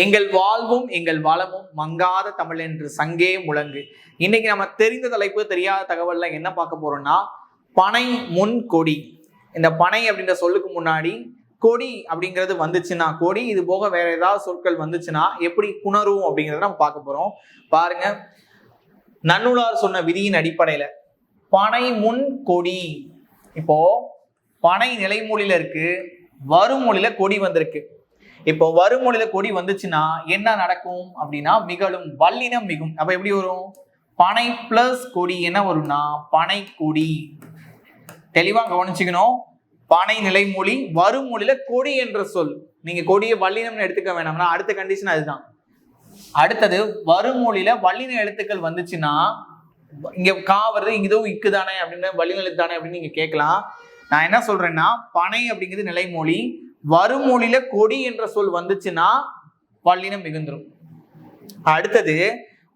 எங்கள் வாழ்வும் எங்கள் வளமும் மங்காத தமிழ் என்று சங்கே முழங்கு. இன்னைக்கு நம்ம தெரிந்த தலைப்பு தெரியாத தகவல்ல என்ன பார்க்க போறோம்னா பனை முன் கொடி. இந்த பனை அப்படின்ற சொல்லுக்கு முன்னாடி கொடி அப்படிங்கிறது வந்துச்சுன்னா, கொடி இது போக வேற ஏதாவது சொற்கள் வந்துச்சுன்னா எப்படி புணரும் அப்படிங்கிறத நம்ம பார்க்க போறோம். பாருங்க, நன்னூலார் சொன்ன விதியின் அடிப்படையில பனை முன் கொடி. இப்போ பனை நிலைமொழியில இருக்கு, வருமொழியில கொடி வந்திருக்கு. இப்போ வருமொழியில கொடி வந்துச்சுன்னா என்ன நடக்கும் அப்படின்னா மிகழும், வல்லினம் மிகும். அப்ப எப்படி வரும்? பனை பிளஸ் கொடி என்ன வரும்னா பனை கொடி. தெளிவா கவனிச்சுக்கணும். பனை நிலைமொழி, வருமொழியில கொடி என்ற சொல். நீங்க கொடியை வல்லினம்னு எடுத்துக்க வேணாம்னா அடுத்த கண்டிஷன் அதுதான். அடுத்தது வருமொழியில வல்லின எழுத்துக்கள் வந்துச்சுன்னா இங்க கா வருது, இங்க இதுவும் இக்குதானே அப்படின்னு வல்லின எழுத்து தானே அப்படின்னு நீங்க கேட்கலாம். நான் என்ன சொல்றேன்னா பனை அப்படிங்கிறது நிலைமொழி, வருமொழியில கொடி என்ற சொல் வந்துச்சுன்னா வல்லினம் மிகுந்துரும். அடுத்தது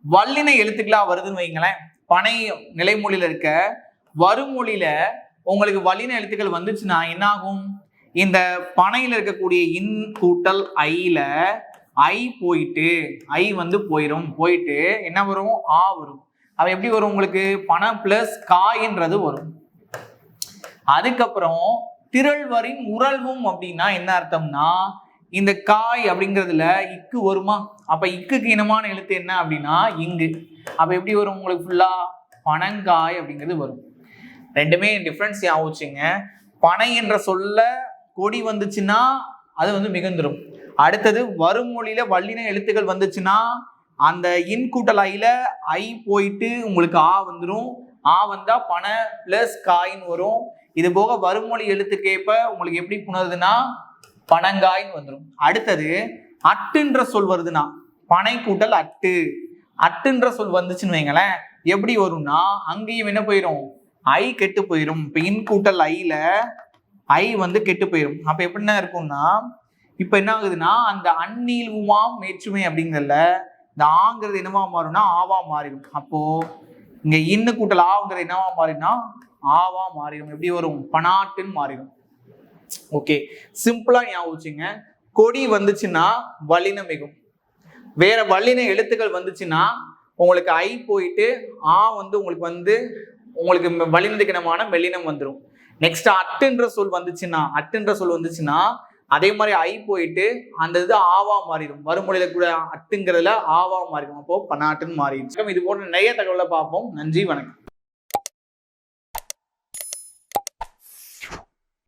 வல்லின எழுத்துக்களா வருதுன்னு வைங்களேன். பனை நிலைமொழியில இருக்க வருமொழியில உங்களுக்கு வல்லின எழுத்துக்கள் வந்துச்சுன்னா என்ன ஆகும்? இந்த பனையில இருக்கக்கூடிய இன் கூட்டல் ஐல ஐ போயிட்டு ஐ வந்து போயிட்டு என்ன வரும்? ஆ வரும். அது எப்படி வரும்? உங்களுக்கு பனை பிளஸ் காய்ன்றது வரும். அதுக்கப்புறம் திரள்வரின் உறழ்வும் அப்படின்னா என்ன அர்த்தம்னா இந்த காய் அப்படிங்கிறதுல இக்கு வருமா? அப்ப இக்குக்கு இனமான எழுத்து என்ன அப்படின்னா இங்கு. அப்ப எப்படி வரும்? உங்களுக்கு ஃபுல்லா பனங்காய் அப்படிங்கிறது வரும். ரெண்டுமே டிஃப்ரென்ஸ் ஆகுச்சுங்க. பனை என்ற சொல்ல கொடி வந்துச்சுன்னா அது வந்து மிகுந்துரும். அடுத்தது வருமொழியில வல்லின எழுத்துக்கள் வந்துச்சுன்னா அந்த இன் கூட்டல் ஐல ஐ போயிட்டு உங்களுக்கு ஆ வந்துடும். ஆ வந்தா பனை பிளஸ் காயின்னு வரும். இது போக வருமொழி எழுத்துக்கேற்ப உங்களுக்கு எப்படி புணருதுன்னா பனங்காய்ன்னு வந்துடும். அடுத்தது அட்டுன்ற சொல் வருதுன்னா பனை கூட்டல் அட்டு. அட்டுன்ற சொல் வந்துச்சுன்னு வைங்களேன், எப்படி வரும்னா அங்கேயும் என்ன போயிடும்? ஐ கெட்டு போயிடும். இப்ப இன் கூட்டல் ஐல ஐ வந்து கெட்டு போயிடும். அப்ப எப்படின்னா இருக்கும்னா இப்ப என்ன ஆகுதுன்னா அந்த அந்நீழ்வுமாம் வேற்றுமை அப்படிங்கிறதுல இந்த ஆங்கிறது என்னவா மாறும்னா ஆவா மாறிடும். அப்போ இங்க இன்னு கூட்டல் ஆங்கிறது என்னவா மாறிடும்னா ஆவா மாறிடும். எப்படி வரும்? பனாட்டுன்னு மாறிடும். ஓகே, சிம்பிளா ஞாபகம் வச்சுங்க. கொடி வந்துச்சுன்னா வல்லினம் மிகும். வேற வல்லின எழுத்துக்கள் வந்துச்சுன்னா உங்களுக்கு ஐ போயிட்டு ஆ வந்து உங்களுக்கு வல்லினத்துக்கு இனமான மெல்லினம் வந்துடும். நெக்ஸ்ட் அட்டுன்ற சொல் வந்துச்சுன்னா அதே மாதிரி ஐ போயிட்டு அந்த இது ஆவா மாறிடும். வருமொழியில கூட அட்டுங்கிறதுல ஆவா மாறிடும். அப்போ பனாட்டுன்னு மாறிடும். இது போன்ற நிறைய தகவலை பார்ப்போம். நன்றி, வணக்கம்.